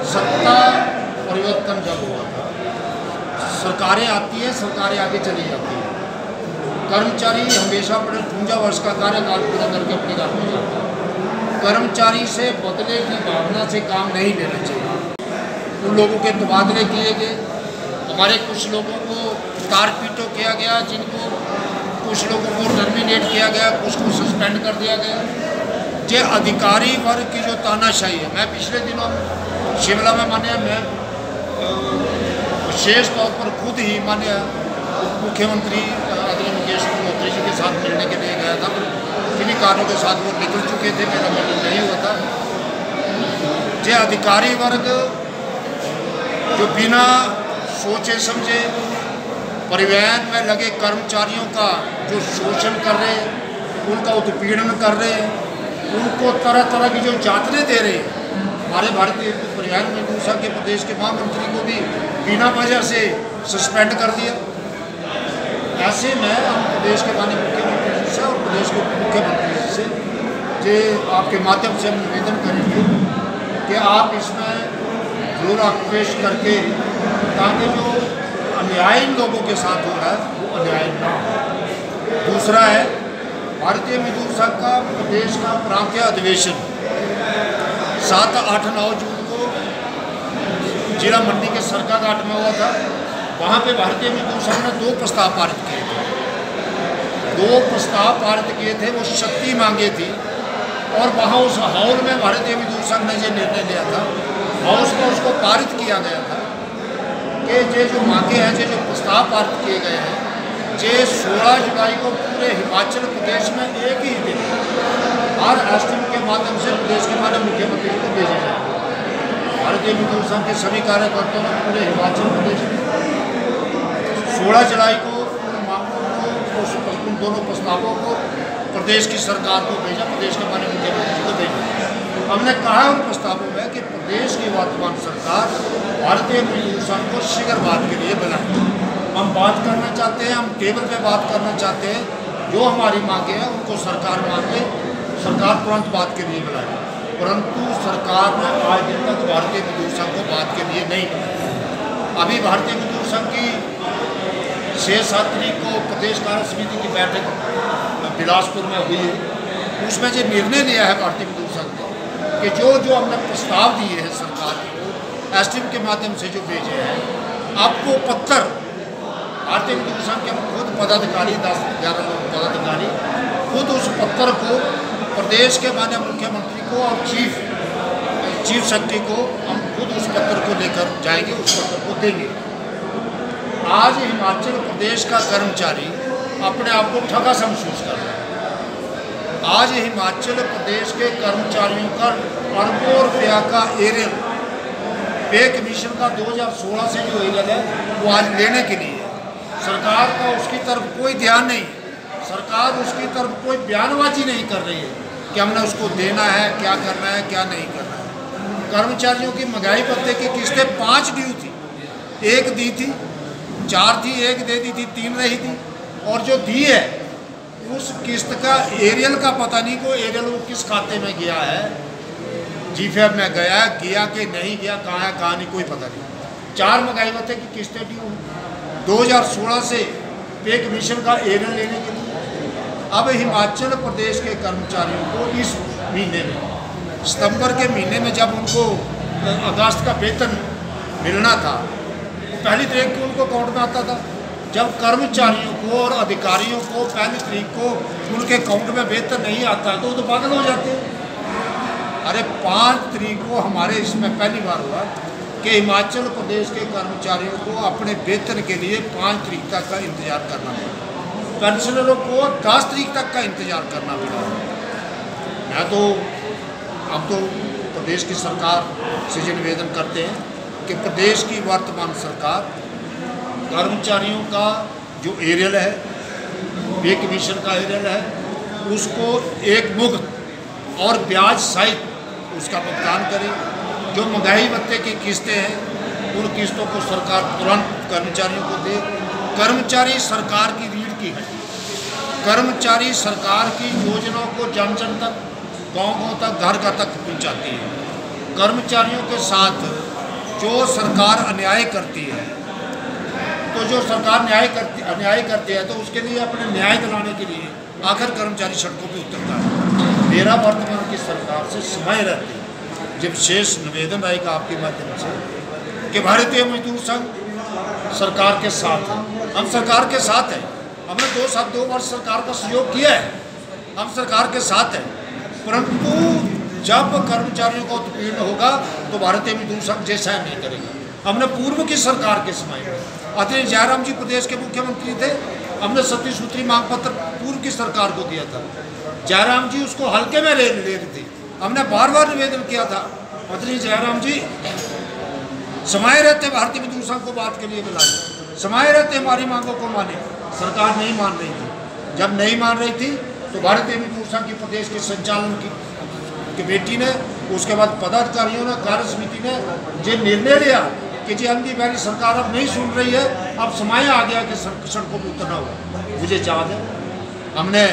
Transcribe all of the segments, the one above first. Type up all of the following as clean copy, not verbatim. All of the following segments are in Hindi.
सत्ता परिवर्तन जब हुआ था, सरकारें आती हैं, सरकारें आगे चली जाती हैं। कर्मचारी हमेशा अपने 52 वर्ष का कार्यकाल पूरा करके अपने घर में जाता है। कर्मचारी से बदले की भावना से काम नहीं लेना चाहिए। उन लोगों के तबादले किए गए, हमारे कुछ लोगों को तार पीटो किया गया, जिनको कुछ लोगों को टर्मिनेट किया गया, कुछ को सस्पेंड कर दिया गया। ये अधिकारी वर्ग की जो तानाशाही है, मैं पिछले दिनों शिमला में मैं विशेष तौर पर खुद ही माननीय मुख्यमंत्री आदरणीय मुकेश कुमार जी के साथ मिलने के लिए गया था। किन्हीं कारणों के साथ वो निकल चुके थे, मेरा मिलन नहीं हुआ था। ये अधिकारी वर्ग जो बिना सोचे समझे परिवहन में लगे कर्मचारियों का जो शोषण कर रहे हैं, उनका उत्पीड़न कर रहे हैं, उनको तरह तरह की जो जांचने दे रहे हैं। हमारे भारतीय परिवहन मजदूर संघ के प्रदेश के महामंत्री को भी बिना वजह से सस्पेंड कर दिया। ऐसे में हम प्रदेश के माननीय मुख्यमंत्री जी से और प्रदेश के मुख्यमंत्री जी से जो आपके माध्यम से हम निवेदन करेंगे कि आप इसमें जोर आक्रोश करके, ताकि जो अन्याय इन लोगों के साथ हो रहा है वो अन्याय ना हो। दूसरा है, भारतीय मजदूर संघ का प्रदेश का प्रांतीय अधिवेशन 7, 8, 9 जून को जिला मंडी के सरकाघाट में हुआ था। वहाँ पे भारतीय मजदूर संघ ने 2 प्रस्ताव पारित किए थे। 2 प्रस्ताव पारित किए थे, वो शक्ति मांगे थी। और वहाँ उस हाउल में भारतीय मजदूर संघ ने जो निर्णय लिया था, हाउस में उसको पारित किया गया था कि ये जो मांगे हैं, जो प्रस्ताव पारित किए गए हैं, ये 16 जुलाई को पूरे हिमाचल प्रदेश में एक ही दिन हर एसटीएम के माध्यम से प्रदेश के माननीय मुख्यमंत्री को भेजे जाएंगे। भारतीय मजदूर संघ के सभी कार्यकर्ताओं ने पूरे हिमाचल प्रदेश में 16 जुलाई को उन दोनों प्रस्तावों को प्रदेश की सरकार को भेजा, प्रदेश के माननीय मुख्यमंत्री को भेजा। हमने कहा उन प्रस्तावों में कि प्रदेश की वर्तमान सरकार भारतीय मजदूर संघ को शीघ्र बात के लिए बुलाए। हम बात करना चाहते हैं, हम टेबल पे बात करना चाहते हैं। जो हमारी मांगे हैं उनको सरकार मान ले, सरकार तुरंत बात के लिए बुलाए। परंतु सरकार ने आज दिन तक भारतीय मजदूर संघ को बात के लिए नहीं बुलाया। अभी भारतीय मजदूर संघ की 6-7 तारीख को प्रदेश कार्य समिति की बैठक बिलासपुर में हुई है। उसमें जो निर्णय लिया है भारतीय मजदूर संघ ने कि जो हमने प्रस्ताव दिए हैं सरकार को एसटीएम के माध्यम से जो भेजे हैं, आपको पत्र भारतीय मजदूर संघ के खुद पदाधिकारी 10-11 लोग पदाधिकारी खुद उस पत्र को प्रदेश के माननीय मुख्यमंत्री को और चीफ सेक्रेटरी को हम खुद उस पत्र को लेकर जाएंगे, उस पत्र को देंगे। आज हिमाचल प्रदेश का कर्मचारी अपने आप को ठगा सा महसूस कर रहा है। आज हिमाचल प्रदेश के कर्मचारियों का अरबों रुपया का एरियल पे कमीशन का 2016 से जो एरियल है वो आज लेने के लिए सरकार का उसकी तरफ कोई ध्यान नहीं। सरकार उसकी तरफ कोई बयानबाजी नहीं कर रही है कि हमने उसको देना है, क्या करना है, क्या नहीं करना है। कर्मचारियों की महंगाई भत्ते की किस्तें 5 ड्यू थी, 1 दी थी, 4 थी, 1 दे दी थी, 3 रही थी। और जो दी है उस किस्त का एरियल का पता नहीं, को एरियल वो किस खाते में गया है, जीफेब में गया कि नहीं गया, कहाँ है कहाँ नहीं, कोई पता नहीं। 4 महंगाई भत्ते की किस्तें ड्यू 2016 से पे कमीशन का एरियल लेने के लिए। अब हिमाचल प्रदेश के कर्मचारियों को इस महीने में, सितंबर के महीने में जब उनको अगस्त का वेतन मिलना था, तो 1 तारीख को उनको अकाउंट में आता था। जब कर्मचारियों को और अधिकारियों को 1 तारीख को उनके अकाउंट में वेतन नहीं आता है तो वो तो पागल हो जाते हैं। अरे 5 तारीख को हमारे इसमें पहली बार हुआ कि हिमाचल प्रदेश के कर्मचारियों को अपने वेतन के लिए 5 तारीख तक का इंतज़ार करना पड़ा। पेंशनरों को 10 तारीख तक का इंतज़ार करना पड़ा। मैं तो अब तो प्रदेश की सरकार से ये निवेदन करते हैं कि प्रदेश की वर्तमान सरकार कर्मचारियों का जो एरियल है, पे कमीशन का एरियल है, उसको एक मुक्त और ब्याज सहित उसका भुगतान करे। जो महंगाई भत्ते की किस्तें हैं उन किस्तों को सरकार तुरंत कर्मचारियों को दे। कर्मचारी सरकार की रीढ़ की हड्डी, कर्मचारी सरकार की योजनाओं को जन जन तक, गाँव गाँव तक, घर घर तक पहुँचाती है। कर्मचारियों के साथ जो सरकार अन्याय करती है, तो जो सरकार अन्याय करती है तो उसके लिए अपने न्याय दिलाने के लिए आखिर कर्मचारी सड़कों पर उतरता है। मेरा वर्तमान की सरकार से समय रहते जब शेष निवेदन रहेगा आपके माध्यम से कि भारतीय मजदूर संघ सरकार के साथ है, हम सरकार के साथ हैं, हमने 2 वर्ष सरकार का सहयोग किया है, हम सरकार के साथ हैं, परंतु जब कर्मचारियों का उत्पीड़न होगा तो भारतीय मजदूर संघ जैसा नहीं करेगा। हमने पूर्व की सरकार के समय में आदरणीय जयराम जी प्रदेश के मुख्यमंत्री थे, हमने 37 सूत्री मांग पत्र पूर्व की सरकार को दिया था। जयराम जी उसको हल्के में ले रहे थे, हमने बार बार निवेदन किया था आदरणीय जयराम जी समय रहते भारतीय मजदूर संघ को बात के लिए बुलाए, समय रहते हमारी मांगों को माने। सरकार नहीं मान रही थी। जब नहीं मान रही थी तो भारतीय मजदूर संघ की प्रदेश के संचालन की कमेटी ने, उसके बाद पदाधिकारियों ने, कार्य समिति ने जो निर्णय लिया कि जी हम हमारी सरकार अब नहीं सुन रही है, अब समय आ गया कि सड़कों पर उतरना होगा। मुझे याद है हमने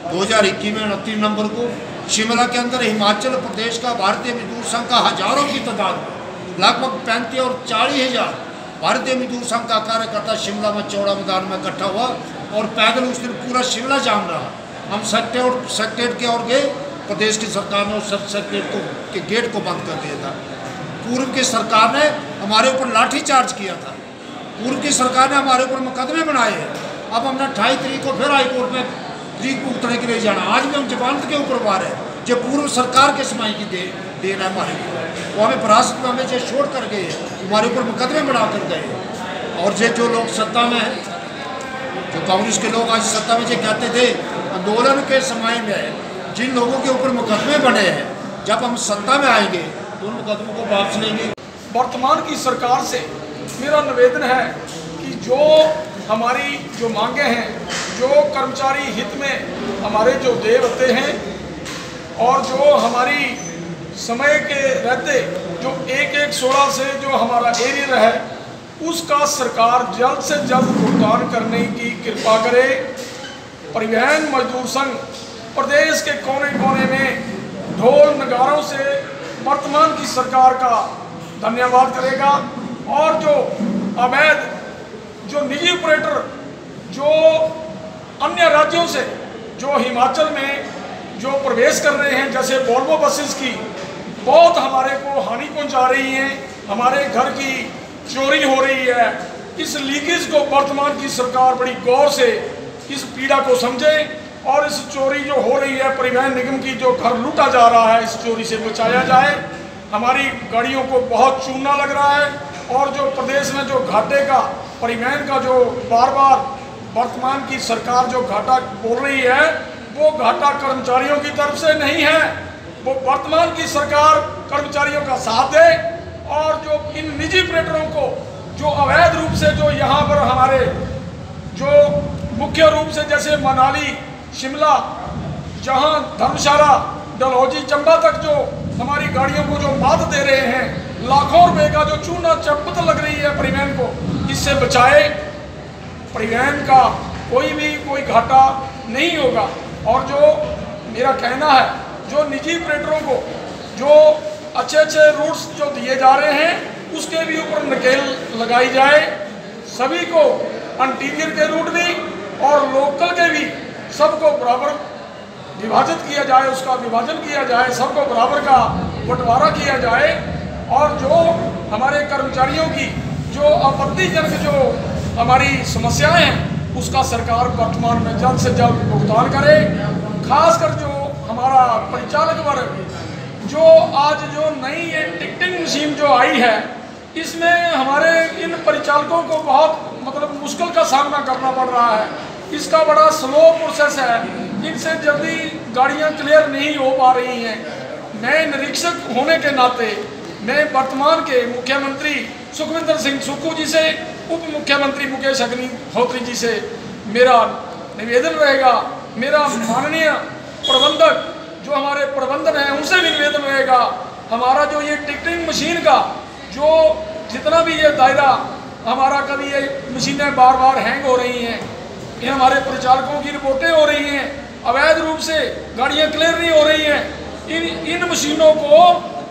2021 में 29 नवंबर को शिमला के अंदर हिमाचल प्रदेश का भारतीय मजदूर संघ का हजारों की तादाद में लगभग 35 और 40 हज़ार भारतीय मजदूर संघ का कार्यकर्ता शिमला में चौड़ा मैदान में इकट्ठा हुआ और पैदल उस दिन पूरा शिमला जाम रहा। हम सेक्रेटरीट के और गए, प्रदेश की सरकार ने उस सेक्रेटरीट के गेट को बंद कर दिया था। पूर्व की सरकार ने हमारे ऊपर लाठी चार्ज किया था, पूर्व की सरकार ने हमारे ऊपर मुकदमे बनाए हैं। अब हमने 28 तारीख को फिर हाईकोर्ट में तरीक उतरने के लिए जाना। आज भी हम जमानत के ऊपर बाहर है, जो पूर्व सरकार के समय की देन है हमारे ऊपर। वो हमें विरासत में हमें जो छोड़ कर गए, हमारे ऊपर मुकदमे बना कर गए। और जो लोग सत्ता में हैं, जो कांग्रेस के लोग आज सत्ता में जो कहते थे आंदोलन के समय में जिन लोगों के ऊपर मुकदमे बने हैं, जब हम सत्ता में आएंगे तो उन मुकदमों को वापस लेंगे। वर्तमान की सरकार से मेरा निवेदन है कि जो हमारी जो मांगे हैं, जो कर्मचारी हित में हमारे जो देय होते हैं और जो हमारी समय के रहते जो 1/16 से जो हमारा एरियर है, उसका सरकार जल्द से जल्द भुगतान करने की कृपा करे। परिवहन मजदूर संघ प्रदेश के कोने कोने में ढोल नगारों से वर्तमान की सरकार का धन्यवाद करेगा। और जो अवैध जो निजी ऑपरेटर जो अन्य राज्यों से जो हिमाचल में जो प्रवेश कर रहे हैं, जैसे वोल्वो बसेस की बहुत हमारे को हानि पहुंचा रही हैं, हमारे घर की चोरी हो रही है। इस लीकेज को वर्तमान की सरकार बड़ी गौर से इस पीड़ा को समझे और इस चोरी जो हो रही है, परिवहन निगम की जो घर लूटा जा रहा है, इस चोरी से बचाया जाए। हमारी गाड़ियों को बहुत चूना लग रहा है और जो प्रदेश में जो घाटे का परिवहन का जो बार बार वर्तमान की सरकार जो घाटा बोल रही है, वो घाटा कर्मचारियों की तरफ से नहीं है। वो वर्तमान की सरकार कर्मचारियों का साथ दे और जो इन निजी ऑपरेटरों को जो अवैध रूप से जो यहाँ पर हमारे जो मुख्य रूप से जैसे मनाली, शिमला, जहाँ धर्मशाला, डलहौजी, चंबा तक जो हमारी गाड़ियों को जो मात दे रहे हैं, लाखों रुपए का जो चूना चपत लग रही है परिवहन को, इससे बचाए। परिवहन का कोई घाटा नहीं होगा। और जो मेरा कहना है, जो निजी ऑपरेटरों को जो अच्छे रूट्स जो दिए जा रहे हैं, उसके भी ऊपर नकेल लगाई जाए। सभी को इंटीरियर के रूट भी और लोकल के भी सबको बराबर विभाजित किया जाए, उसका विभाजन किया जाए, सबको बराबर का बंटवारा किया जाए। और जो हमारे कर्मचारियों की जो आपत्तिजनक जो हमारी समस्याएं हैं, उसका सरकार वर्तमान में जल्द से जल्द भुगतान करे। खासकर जो हमारा परिचालक वर्ग जो आज जो नई ये टिकटिंग मशीन जो आई है, इसमें हमारे इन परिचालकों को बहुत मतलब मुश्किल का सामना करना पड़ रहा है। इसका बड़ा स्लो प्रोसेस है, इनसे जल्दी गाड़ियां क्लियर नहीं हो पा रही हैं। मैं निरीक्षक होने के नाते मैं वर्तमान के मुख्यमंत्री सुखविंदर सिंह सुक्खू जी से, उप मुख्यमंत्री मुकेश अग्निहोत्री जी से मेरा निवेदन रहेगा, मेरा माननीय प्रबंधक जो हमारे प्रबंधन है उनसे भी निवेदन रहेगा, हमारा जो ये टिकटिंग मशीन का जो जितना भी ये दायरा हमारा, कभी ये मशीनें बार बार हैंग हो रही हैं, ये हमारे परिचालकों की रिपोर्टें हो रही हैं, अवैध रूप से गाड़ियाँ क्लियर नहीं हो रही हैं। इन मशीनों को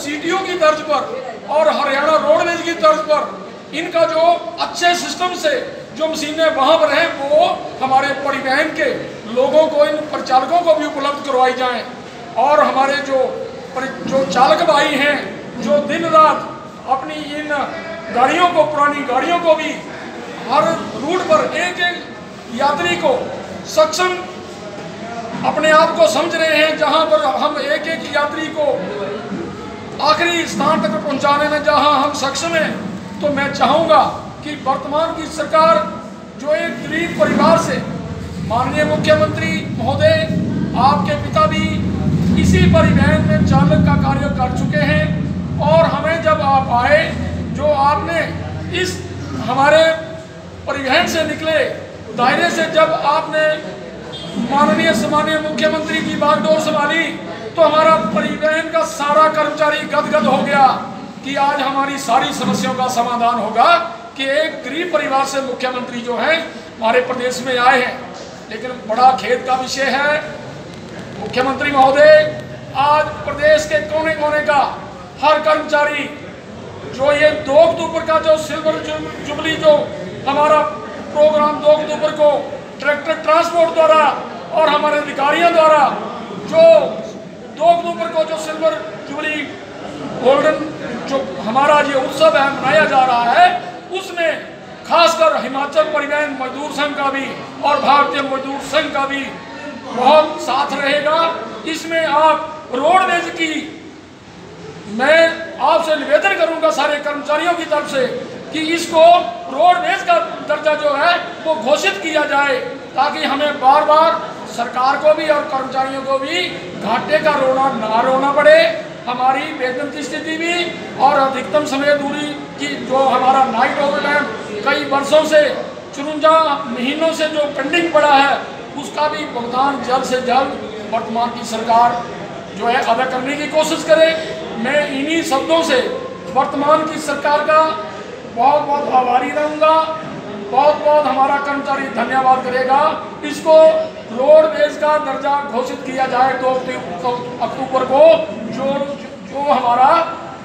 सीटीओ की तर्ज पर और हरियाणा रोडवेज की तर्ज पर इनका जो अच्छे सिस्टम से जो मशीनें वहाँ पर हैं वो हमारे परिवहन के लोगों को, इन परिचालकों को भी उपलब्ध करवाई जाएं। और हमारे जो चालक भाई हैं जो दिन रात अपनी इन गाड़ियों को, पुरानी गाड़ियों को भी हर रूट पर एक एक यात्री को सक्षम अपने आप को समझ रहे हैं, जहां पर हम एक एक यात्री को आखिरी स्थान तक पहुंचाने में जहां हम सक्षम हैं। तो मैं चाहूँगा कि वर्तमान की सरकार जो एक गरीब परिवार से, माननीय मुख्यमंत्री महोदय आपके पिता भी इसी परिवहन में चालक का कार्य कर चुके हैं, और हमें जब आप आए, जो आपने इस हमारे परिवहन से निकले दायरे से जब आपने माननीय सम्मानीय मुख्यमंत्री की बागडोर संभाली, तो हमारा परिवहन का सारा कर्मचारी गदगद हो गया कि आज हमारी सारी समस्याओं का समाधान होगा कि एक गरीब परिवार से मुख्यमंत्री जो है हमारे प्रदेश में आए हैं। लेकिन बड़ा खेद का विषय है मुख्यमंत्री महोदय, आज प्रदेश के कोने कोने का हर कर्मचारी जो ये 2 अक्टूबर का जो सिल्वर जुबली जो हमारा प्रोग्राम 2 अक्टूबर को ट्रैक्टर ट्रांसपोर्ट द्वारा और हमारे अधिकारियों द्वारा जो 2 अक्टूबर को जो सिल्वर जुबली गोल्डन जो हमारा ये उत्सव है मनाया जा रहा है, उसमें खासकर हिमाचल परिवहन मजदूर संघ का भी और भारतीय मजदूर संघ का भी बहुत साथ रहेगा। इसमें आप रोडवेज की, मैं आपसे निवेदन करूंगा सारे कर्मचारियों की तरफ से कि इसको रोडवेज का दर्जा जो है वो घोषित किया जाए, ताकि हमें बार बार सरकार को भी और कर्मचारियों को भी घाटे का ना रोना पड़े। हमारी वेतन की स्थिति भी और अधिकतम समय दूरी की जो हमारा नाइट ओवरटाइम कई वर्षों से 54 महीनों से जो पेंडिंग पड़ा है, उसका भी भुगतान जल्द से जल्द वर्तमान की सरकार जो है अदा करने की कोशिश करे। मैं इन्हीं शब्दों से वर्तमान की सरकार का बहुत बहुत आभारी रहूँगा। बहुत बहुत हमारा कर्मचारी धन्यवाद करेगा। इसको रोडवेज का दर्जा घोषित किया जाए 2 अक्टूबर को, जो हमारा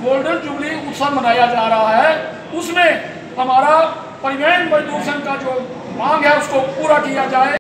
गोल्डन जुबली उत्सव मनाया जा रहा है, उसमें हमारा परिवहन मजदूर संघ का जो मांग है उसको पूरा किया जाए।